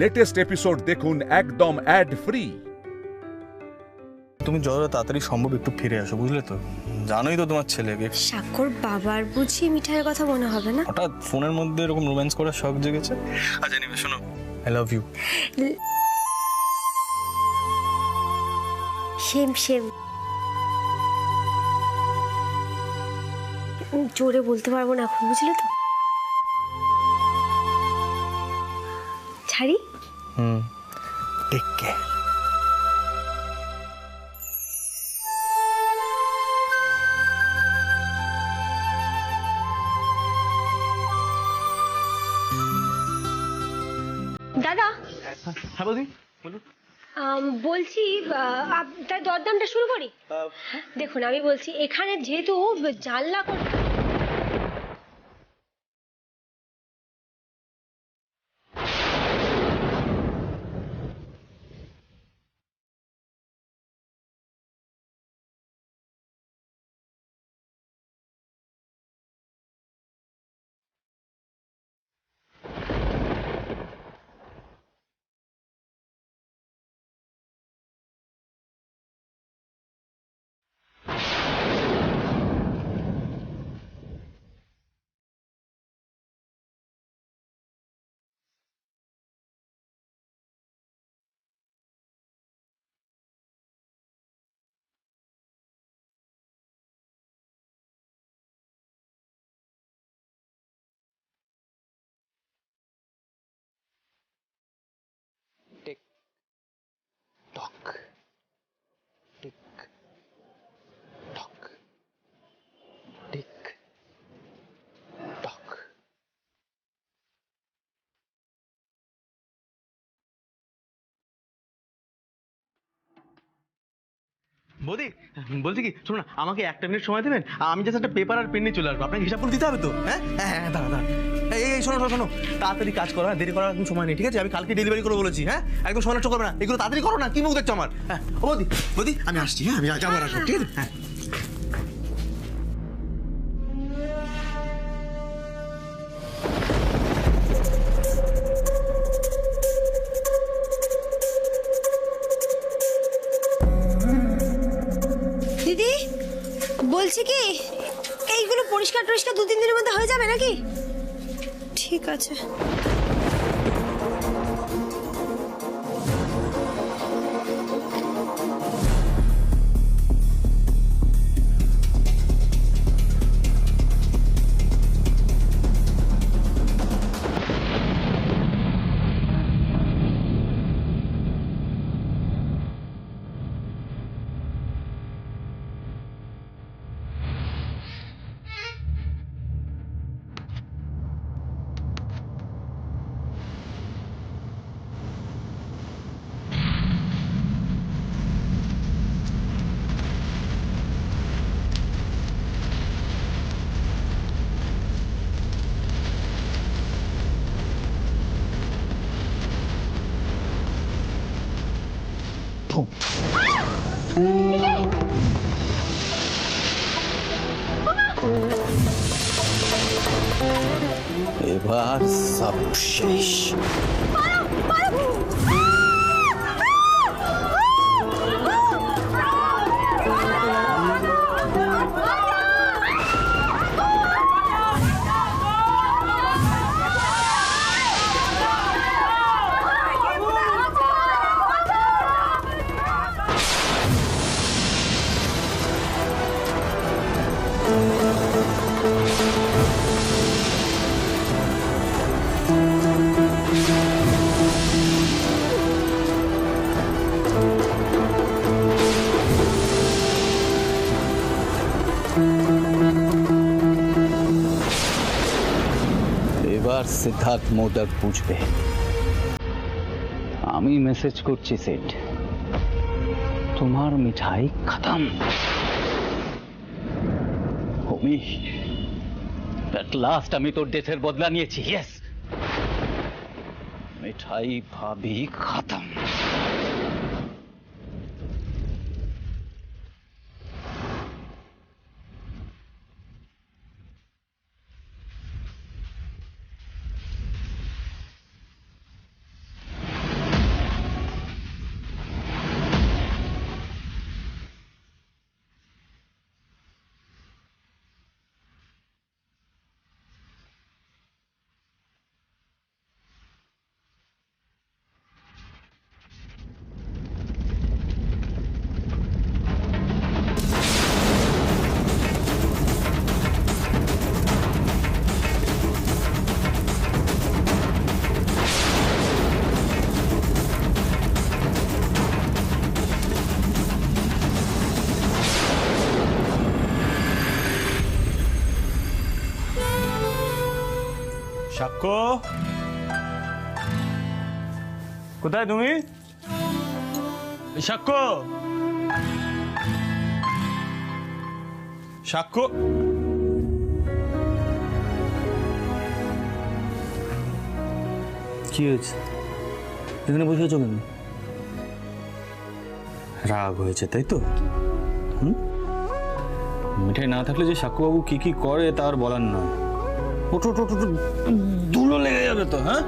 Latest episode দেখুন একদম add free. তুমি যত তাড়াতাড়ি সম্ভব একটু ফিরে আসো, বুঝলে তো? জানোই তো তোমার ছেলেকে। স্বাক্ষর বাবার বুঝি মিঠাইয়ের কথা মনে হবে না? হঠাৎ ফোনের মধ্যে এরকম রোম্যান্স করার শখ জেগেছে। আচ্ছা নিবে শোনো, I love you. Same same. জোরে বলতে পারবো না এখন, বুঝলে তো? ছাড়ি। Take care. দাদা, হ্যাঁ বৌদি বলুন। বলছি তাই দরদামটা শুরু করি। দেখুন আমি বলছি, এখানে যেহেতু জানলা tick tock tick tock tick tock. বৌদি বলছি কি, শোনো না, আমাকে একটা মিনিট সময় দেবেন? আমি জাস্ট একটা পেপার আর পেন নিয়ে চলে আসবো। আপনাকে হিসাব করে দিতে হবে তো? হ্যাঁ হ্যাঁ হ্যাঁ, দাঁড়া দাঁড়া। এই শোনো শোনো শোনো, তাড়াতাড়ি কাজ করো, দেরি করার একদম সময় নেই, ঠিক আছে? আমি কালকে ডেলিভারি করে বলেছি। হ্যাঁ, একদম সময় নষ্ট করবে না, এগুলো তাড়াতাড়ি করো না। কি মুখ দেখছো আমার? হ্যাঁ ও বৌদি বৌদি, আমি আসছি। হ্যাঁ আমি যাবো, আসবো, ঠিক আছে? হ্যাঁ। দিদি, বলছি কি এইগুলো পরিষ্কার টরিষ্কার 2-3 দিনের মধ্যে হয়ে যাবে নাকি? ঠিক আছে। এবার সব শেষ। এবার সিদ্ধার্থ মোদক বুঝবে আমি মেসেজ করছি। সেট, তোমার মিঠাই খতম। হোমি, এট লাস্ট আমি তোর ডেথের বদলা নিয়েছি। ইয়েস, মিঠাই ভাবি খতম। সাক্ষ্য, কোথায় তুমি? সাক্ষ্য, সাক্ষ্য। কি হয়েছে? এখানে বসে আছো কেন? রাগ হয়েছে তাই তো? মিঠাই না থাকলে যে সাক্ষ্যবাবু কি কি করে তার বলার নয়। ওঠো ওঠো ওঠো, ধুলো লেগে যাবে তো। হ্যাঁ,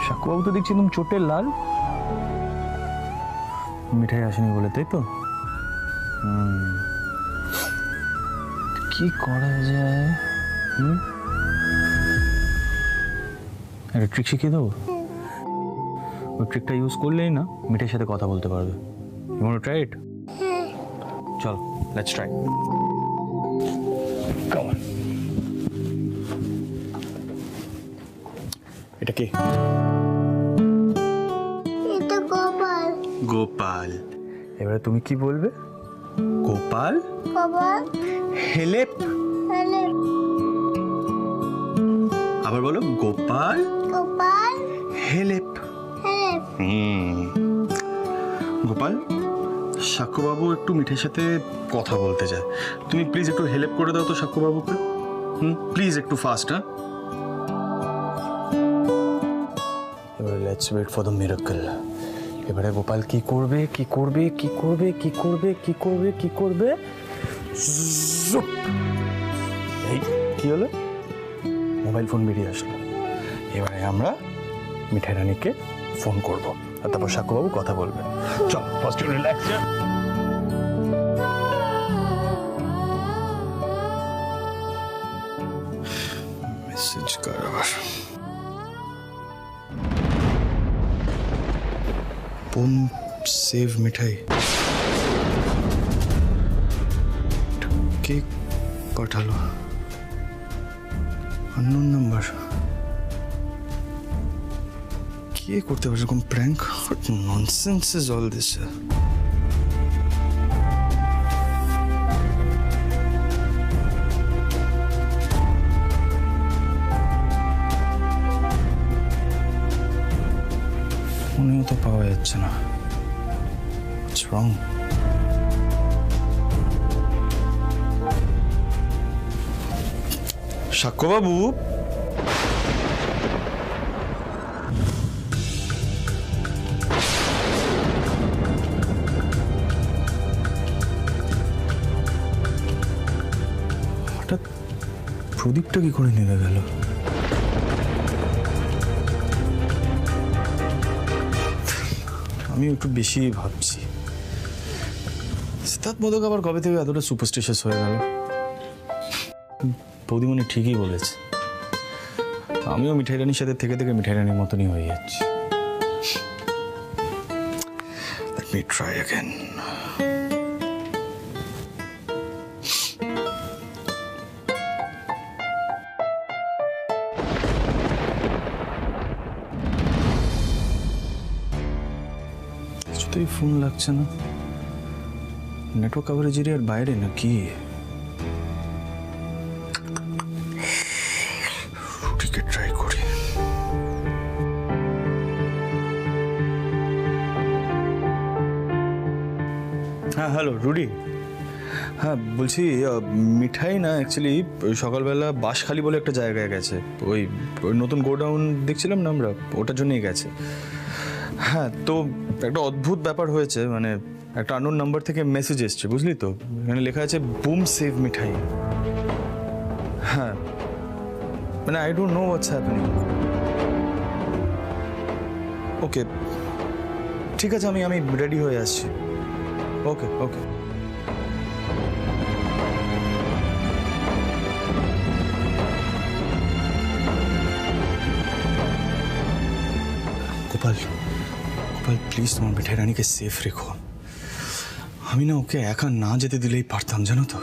সাক্ষ্যবাবু তো দেখছি তুমি চোটের লাল। মিঠাই আসেনি বলে তাই তো? কি করা যায়? একটা ট্রিক শিখিয়ে দেবো। ওই ট্রিকটা ইউজ করলেই না মিঠাইয়ের সাথে কথা বলতে পারবে। You want to try it? চল, লেটস ট্রাই। Come on. এটা কে? এটা গোপাল। গোপাল। এবারে তুমি কি বলবে? গোপাল গোপাল হেলেপ। হ্যালো আবার বলো, গোপাল গোপাল হেলেপ। হ্যালো গোপাল, সাক্ষ্যবাবু একটু মিঠাইয়ের সাথে কথা বলতে চায়। তুমি প্লিজ একটু হেল্প করে দাও তো সাক্ষ্যবাবুকে। প্লিজ একটু ফাস্ট। হ্যাঁ, এবারে let's wait for the miracle. এবারে গোপাল কি করবে কি করবে কি করবে কি করবে কি করবে কি করবে? জুপ! এই কি হলো? মোবাইল ফোন বেরিয়ে আসলো। এবারে আমরা মিঠাই রানীকে ফোন করব, আর তারপর সাক্ষ্যবাবু কথা বলবে। চল, ফার্স্ট রিল্যাক্স। মেসেজ কর আবার। বুম সেভ মিঠাই। কে পাঠালো? Unknown number. কে করতে পারে এরকম prank? What nonsense is all this? ফোনেও তো পাওয়া যাচ্ছে না। What's wrong? সাক্ষ্যবাবু, হঠাৎ প্রদীপটা কি করে নেমে গেল? আমি একটু বেশি ভাবছি। সিদ্ধার্থ মোদক আবার কবে থেকে এতটা সুপারস্টিশিয়াস হয়ে গেল? বৌদিমণি ঠিকই বলেছে, আমিও মিঠাই রানীর সাথে থেকে থেকে মিঠাই রানীর মতনই হয়ে যাচ্ছি। Let me try again. কিছুতেই ফোন লাগছে না। নেটওয়ার্ক কভারেজ এরিয়ার বাইরে নাকি? রুটিকে ট্রাই করি। হ্যাঁ, হ্যালো রুডি। হ্যাঁ বলছি, মিঠাই না অ্যাকচুয়ালি সকালবেলা বাঁশখালী বলে একটা জায়গায় গেছে। ওই নতুন গোডাউন দেখছিলাম না আমরা, ওটার জন্যই গেছে। হ্যাঁ, তো একটা অদ্ভুত ব্যাপার হয়েছে। মানে একটা আননোন নাম্বার থেকে মেসেজ এসছে, বুঝলি তো? এখানে লেখা আছে বুম সেভ মিঠাই। হ্যাঁ, মানে I don't know what's happening. Okay, ঠিক আছে, আমি রেডি হয়ে আসছি। Okay okay. Gopal, Gopal please তোমার মিঠাই রানীকে সেফ রেখো। আমি না ওকে একা না যেতে দিলেই পারতাম, জানো তো।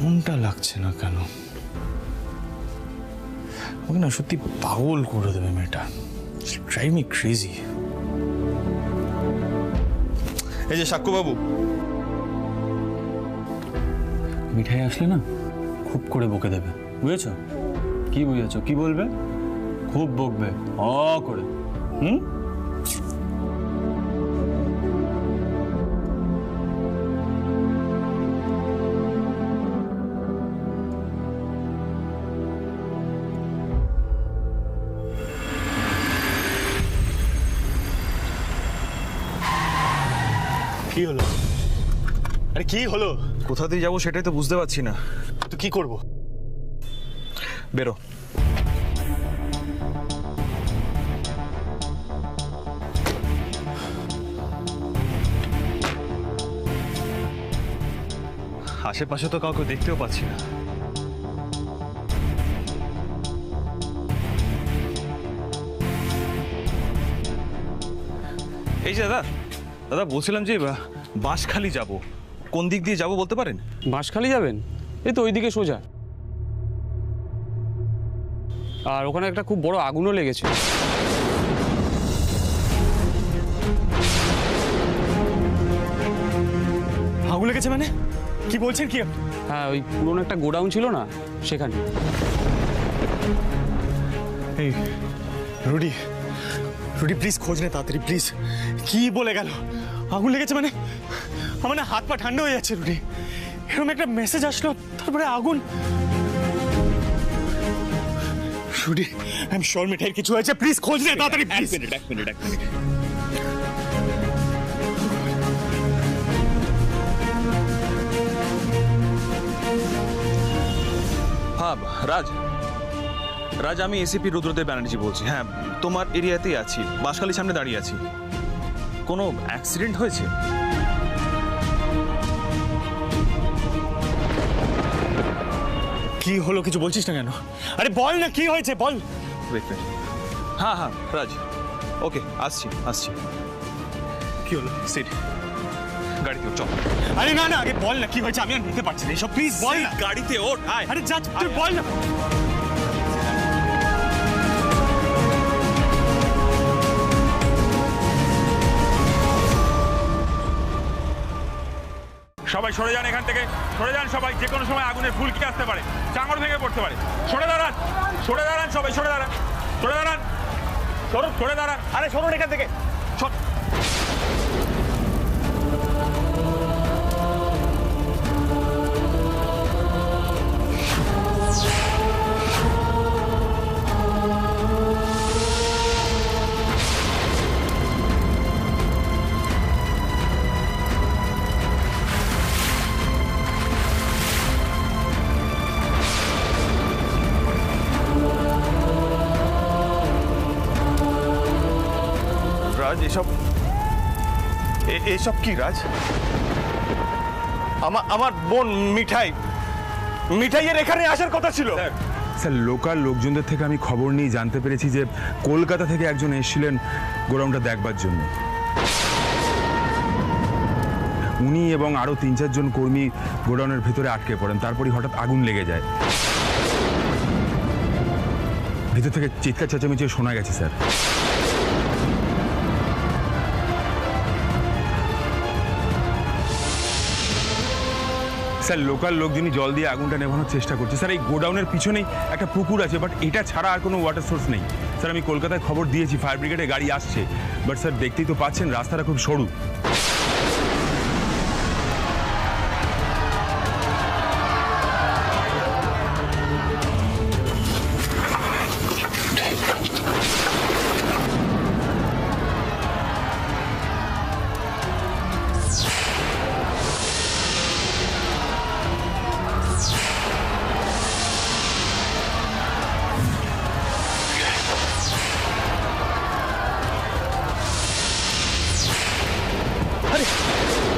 মনটা লাগছে না কেন? আমাকে না সত্যি পাগল করে দেবে মেয়েটা, ড্রাইভ মি ক্রেজি। এই যে সাক্ষ্যবাবু, মিঠাই আসলে না খুব করে বকে দেবে, বুঝেছো? কি বুঝেছো? কি বলবে? খুব বকবে করে। কি হলো? আরে কি হলো? কোথা দিয়ে যাবো সেটাই তো বুঝতে পারছি না। তো কি করবো? বেরো। আশেপাশে তো কাউকে দেখতেও পাচ্ছি না। এই যে দাদা, দাদা বলছিলাম যে বাঁশখালী যাব, কোন দিক দিয়ে যাব বলতে পারেন? বাঁশখালী যাবেন? এই তো ওইদিকে সোজা। আর ওখানে একটা খুব বড় আগুনও লেগেছে। আগুন লেগেছে মানে? কি বলছেন কি? হ্যাঁ, ওই পুরোনো একটা গোডাউন ছিল না, সেখানে। এই রুডি, রুডি প্লিজ খোঁজ নে তাড়াতাড়ি প্লিজ। কি বলে গেল? আগুন লেগেছে মানে? আমার না হাত পা ঠান্ডা হয়ে যাচ্ছে রুডি। এরকম একটা মেসেজ আসলো, তারপরে আগুন। রুডি, আই এম শিওর মিঠাইয়ের কিছু হয়েছে, প্লিজ খোঁজ নে তাড়াতাড়ি প্লিজ। এক মিনিট। হ্যাঁ রাজ, আমি এসিপি রুদ্রদেব ব্যানার্জি বলছি। হ্যাঁ, তোমার এরিয়াতেই আছি, বাঁশখালীর সামনে দাঁড়িয়ে আছি। কোনো অ্যাক্সিডেন্ট হয়েছে? কি হলো কিছু বলছিস না কেন? আরে বল না কি হয়েছে, বল। হ্যাঁ রাজ, ওকে আসছি। কি হলো? সিট, গাড়িতে ওঠ, চল। আরে না আগে বল না কি হয়েছে, আমি আর নিতে পারছি না এসব, প্লিজ বল না। গাড়িতে ওঠ, আয়। আরে যা তুই বল না। সবাই সরে যান এখান থেকে, সরে যান সবাই, যে কোনো সময় আগুনের ফুলকি আসতে পারে, চাঙড় ভেঙে পড়তে পারে। সরে দাঁড়ান সবাই, সরে দাঁড়ান। সরে দাঁড়ান। আরে সরুন এখান থেকে। রাজ, এসব কি রাজ? আমার বোন মিঠাইয়ের এখানে আসার কথা ছিল। স্যার, লোকাল লোকজনদের থেকে আমি খবর নিয়ে জানতে পেরেছি যে কলকাতা থেকে একজন এসেছিলেন গোডাউনটা দেখবার জন্য। উনি এবং আরও 3-4 জন কর্মী গোডাউনের ভেতরে আটকে পড়েন, তারপরই হঠাৎ আগুন লেগে যায়। ভেতর থেকে চিৎকার চেঁচামেচি শোনা গেছে স্যার। স্যার, লোকাল লোকজনই জল দিয়ে আগুনটা নেভানোর চেষ্টা করছে। স্যার, এই গোডাউনের পিছনেই একটা পুকুর আছে, বাট এটা ছাড়া আর কোনো ওয়াটার সোর্স নেই। স্যার, আমি কলকাতায় খবর দিয়েছি, ফায়ার ব্রিগেডে গাড়ি আসছে, বাট স্যার দেখতেই তো পাচ্ছেন রাস্তাটা খুব সরু।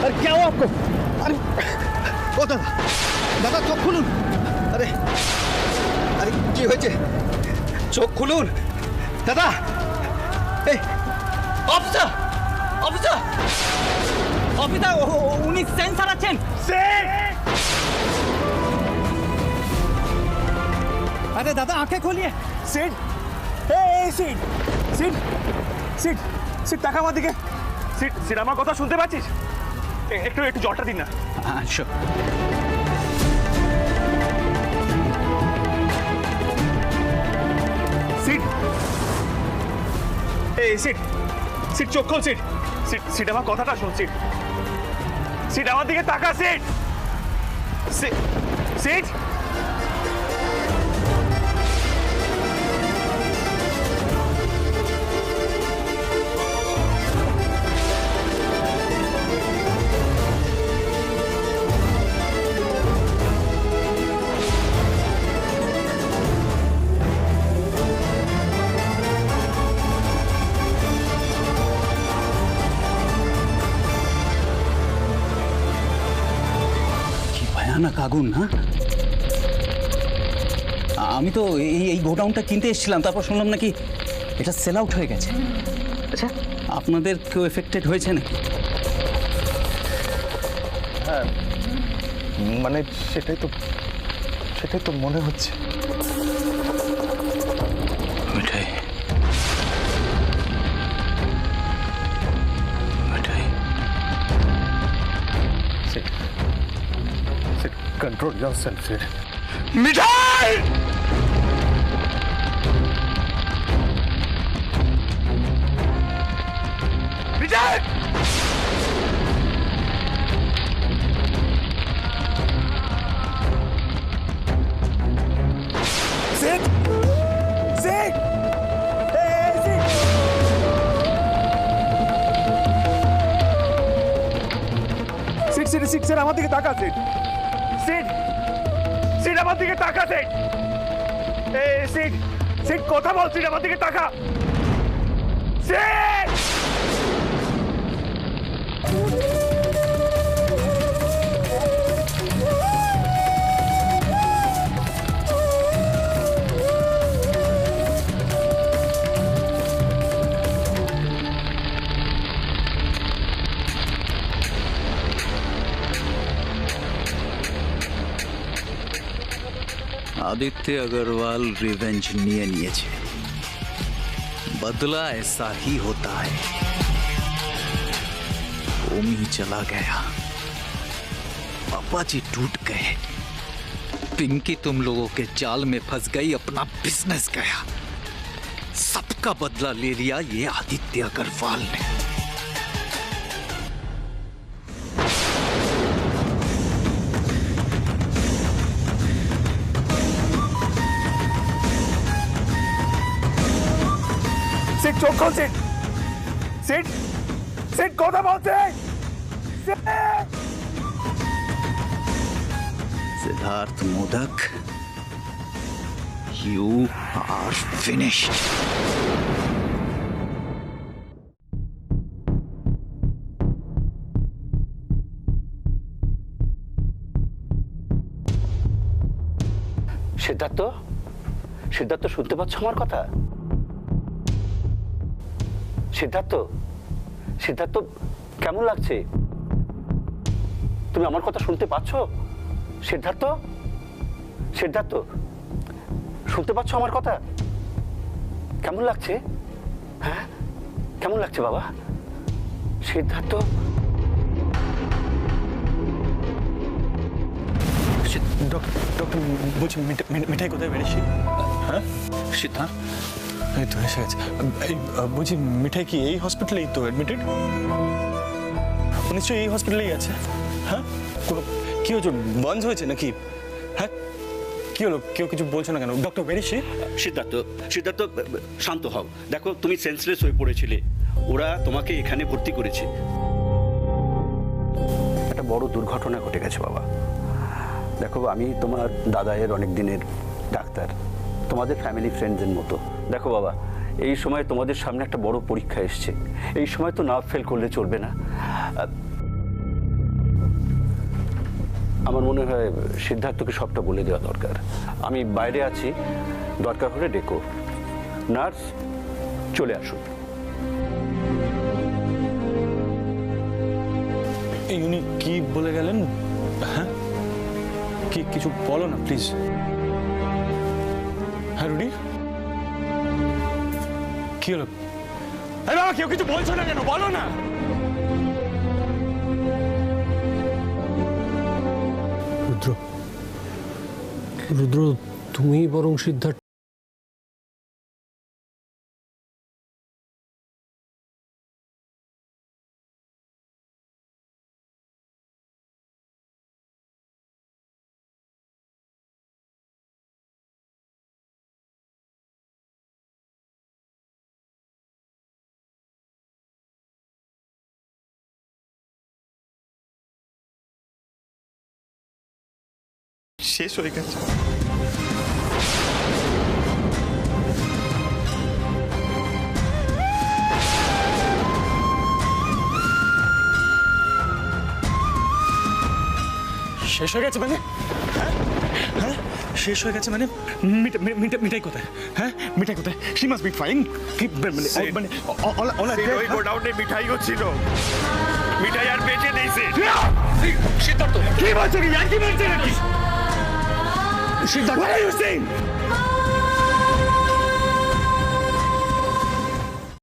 अरे क्या हुआ आपको? अरे ओ दादा चोख खुलुन। अरे अरे কি হয়েছে? চোখ খুলুন দাদা। এই অফিসার উনি সেন্স হারাচ্ছেন। अरे दादा आंखें खोलिए। Sit sit sit sit sit টাকা আমার দিকে। সিট সিট আমার কথা শুনতে পাচ্ছিস? একটু একটু জলটা দিন না। আচ্ছা সিট এই সিট সিট চোখ খোল। সিট সিট সিট আমার কথাটা শোন। সিট সিট আমার দিকে তাকা। সিট সিট সিট কি ভয়ানক আগুন। হ্যাঁ আমি তো এই গোডাউনটা কিনতে এসেছিলাম, তারপর শুনলাম নাকি এটা সেল আউট হয়ে গেছে। আচ্ছা আপনাদের কেউ এফেক্টেড হয়েছে নাকি? মানে সেটাই তো মনে হচ্ছে। Mithai Mithai control yourself, Sid. Mithai Mithai sit sit sit sit sit sit sit আমার দিকে তাকা। সিট সিট সিট আমার দিকে তাকা। সিট সিট সিট কথা বল। সিট আমার দিকে তাকা। সিট आदित्य अग्रवाल रिवेंज নিয়ে নিয়েছে। बदला ऐसा ही होता है। ओम ही चला गया, पापा जी टूट गए, पिंकी तुम लोगों के जाल में फंस गई, अपना बिजनेस गया, सबका बदला ले लिया ये आदित्य अग्रवाल ने। সিট চোখ খোল। সিট সিট সিট কথা বলছে। Siddharth modak, you are finished. Siddharth Siddharth শুনতে পাচ্ছ আমার কথা? সিদ্ধার্থ সিদ্ধার্থ কেমন লাগছে? তুমি আমার কথা শুনতে পাচ্ছ? সিদ্ধার্থ সিদ্ধার্থ শুনতে পাচ্ছ আমার কথা? কেমন লাগছে? হ্যাঁ কেমন লাগছে বাবা? সিদ্ধার্থ ডক্টর বলছি মিঠাই কোথায় বেড়েছি? হ্যাঁ সিদ্ধার্থ এই তো এসে গেছে। এই বলছি মিঠাই কি এই হসপিটালেই তো অ্যাডমিটেড? নিশ্চয়ই এই হসপিটালেই আছে। হ্যাঁ কোনো কি হয়েছে? বন্ধ হয়েছে নাকি? হ্যাঁ কি হলো? কেউ কিছু বলছো না কেন? ডক্টর বেরিয়েছি। সিদ্ধার্থ সিদ্ধার্থ শান্ত হও। দেখো তুমি সেন্সলেস হয়ে পড়েছিলে, ওরা তোমাকে এখানে ভর্তি করেছে। একটা বড় দুর্ঘটনা ঘটে গেছে বাবা। দেখো আমি তোমার দাদায়ের অনেক দিনের ডাক্তার, তোমাদের ফ্যামিলি ফ্রেন্ডসের মতো। দেখো বাবা এই সময় তোমাদের সামনে একটা বড় পরীক্ষা এসছে, এই সময় তো না ফেল করলে চলবে না। আমার মনে হয় সিদ্ধার্থকে সবটা বলে দেওয়া দরকার। আমি বাইরে আছি, দরকার হলে ডেকো। নার্স চলে আসুন। উনি কি বলে গেলেন? হ্যাঁ কি কিছু বলো না প্লিজ। হ্যাঁ রুডি কি হলো? আরে বাবা কেউ কিছু বলছো না কেন, বলো না। রুদ্র, রুদ্র, তুমি বরং সিদ্ধার্থ শেষ হয়ে গেছে। শেষ হয়ে গেছে মানে? হ্যাঁ শেষ হয়ে গেছে মানে? মিঠাই কোথায়? হ্যাঁ মিঠাই কোথায়? She must be fine. মানে ওই গোডাউনে মিঠাই হচ্ছিল, মিঠাই আর বেঁচে দিয়েছে। সিদ্ধার্থ কি বলছো? কি বলছো নাকি? Siddharth, what are you saying?